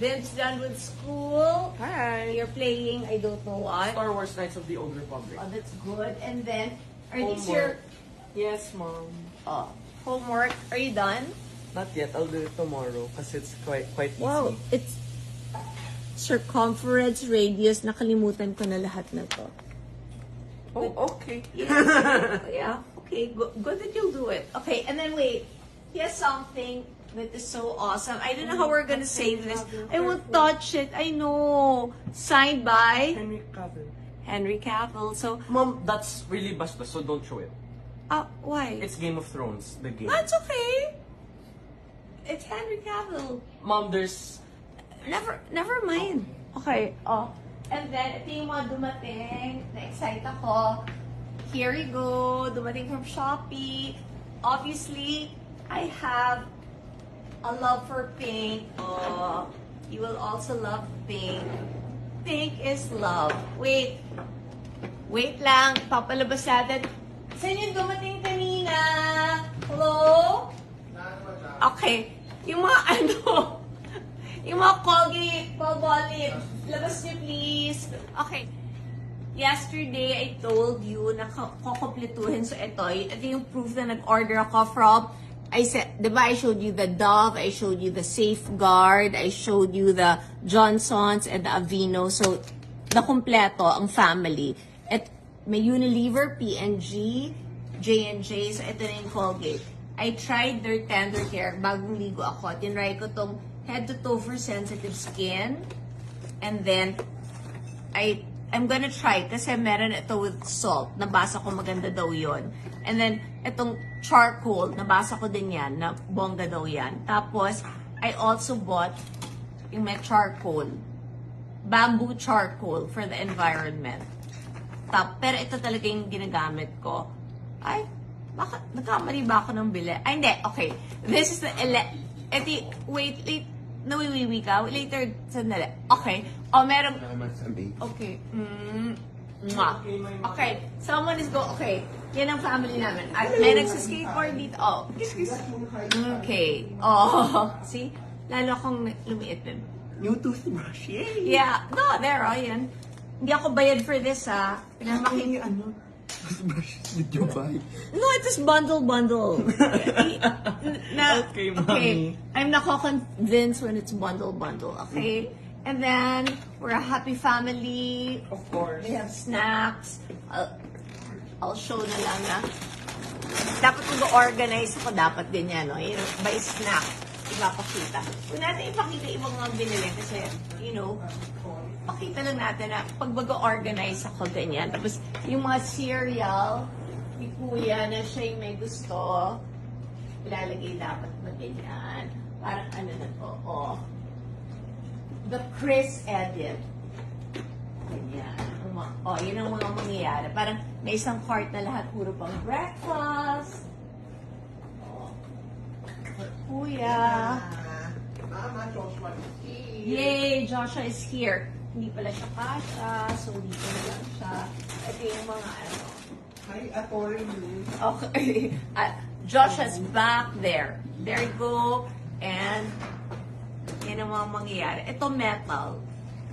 Bim's done with school. Hi. You're playing, I don't know what. Star Wars Knights of the Old Republic. Oh, that's good. And then, are these Homework. your Yes, Mom. homework? Are you done? Not yet. I'll do it tomorrow because it's quite easy. Wow, it's circumference, radius. Nakalimutan ko na lahat na to. Oh, okay. Yeah, okay. Good that you'll do it. Okay, and then wait. Here's something that is so awesome. I don't know how we're gonna save this. I won't touch it. I know. Signed by Henry Cavill. Henry Cavill. So, Mom, that's really bastos, so don't show it. why? It's Game of Thrones, the game. That's okay. It's Henry Cavill. Mom, there's... Never mind. Okay, and then, ito yung mga dumating. Na-excite ako. Here you go. Dumating from Shopee. Obviously, I have a love for pink. You will also love pink. Pink is love. Wait lang. Papalabas natin. Saan yung dumating kanina? Hello? Okay. Yung mga yung mga Colgate, labas niyo please. Okay. Yesterday, I told you na kukumpletuhin. So, ito yung proof na nag-order ako from, I said, di ba, I showed you the Dove, I showed you the Safeguard, I showed you the Johnson's and the Aveeno. So, nakumpleto ang family. At may Unilever, P&G, J&J, so ito na yung Colgate. I tried their tender care bagong ligo ako. Tinry ko tong head to toe for sensitive skin. And then, I'm gonna try kasi meron ito with salt. Nabasa ko maganda daw yon. And then, itong charcoal, nabasa ko din yan, na bongga daw yan. Tapos, I also bought yung may charcoal. Bamboo charcoal for the environment. Pero ito talaga yung ginagamit ko. Ay, bakit? Nagkamali ba ako ng bili? Ay, hindi. Okay. This is the... Wait. Nawiwiwi ka? Later, sandali. Okay. Meron... Okay. Mwah. Okay. Someone is Okay. Yan ang family namin. At may nagsa-skateboard dito. Kiss. Okay. See? Lalo akong lumiit din. New toothbrush. Yay! Yeah. No, there. Yan. Hindi ako bayad for this, ha. Pinapakita. Toothbrush did you buy? No, it's just bundle. Okay, Mommy. I'm nako-convinced when it's bundle, okay? And then, we're a happy family. Of course. We have snacks. I'll show na lang na. Dapat mag-organize ako, dapat din yan, no? Yung by snack, ipapakita. Kung natin ipakita ibang mga binili kasi, pakita lang natin na pag mag-organize ako ganyan. Tapos, yung mga cereal, ni Kuya na siya yung may gusto, ilalagay dapat na ganyan. Parang na to, The Chris Edit. Ganyan. Yun ang mga mangyayari. Parang may isang cart na lahat puro pang breakfast. Kuya. Mama, Joshua is here. Yay! Joshua is here. Hindi pala siya kasha, so dito na lang siya. Ito yung mga Hi, Atory. Okay. Joshua's back there. There you go. And, yan ang mga mangyayari. Ito metal.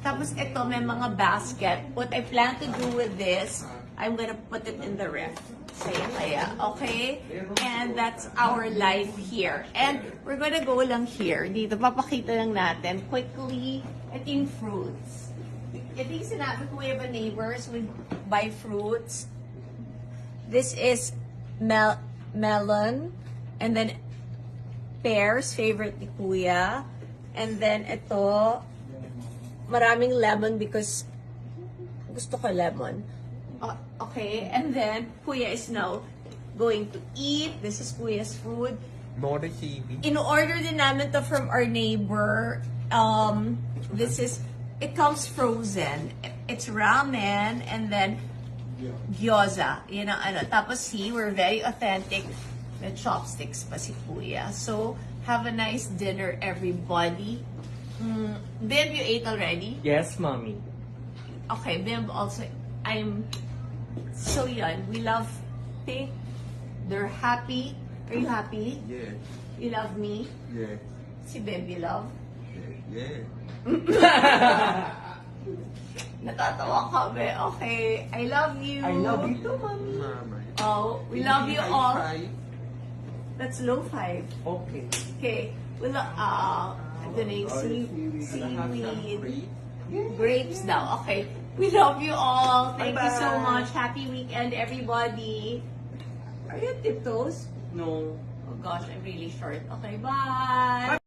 Tapos ito may mga basket. What I plan to do with this, I'm gonna put it in the ref. Kaya, okay? And that's our life here. And we're gonna go lang here. Dito, papakita lang natin quickly. Ito yung fruits. Ito yung sinabi ko, we have a neighbors, we buy fruits. This is melon. And then, pears, favorite ni Kuya. And then, ito, maraming lemon because gusto ko lemon. Okay, and then Kuya is now going to eat. This is Kuya's food. Nori Kiwi. In-order din namin to from our neighbor. It comes frozen. It's ramen and then gyoza. Tapos we're very authentic. May chopsticks pa si Kuya. So, have a nice dinner, everybody. Bim, you ate already? Yes, Mommy. Okay, Bim also, so yan, we love pink. They're happy. Are you happy? Yeah. You love me? Yeah. Si Bim, you love? Yeah. Natatawa kami. Okay. I love you. I love you too, mommy. Mama. Oh, we love you High all. five. That's low five. Okay. Okay. We love, ito na yung seaweed. Grapes daw. Okay. We love you all. Thank you so Bye-bye. much. Happy weekend, everybody. Are you on tiptoes? No. Oh gosh, I'm really short. Okay, bye.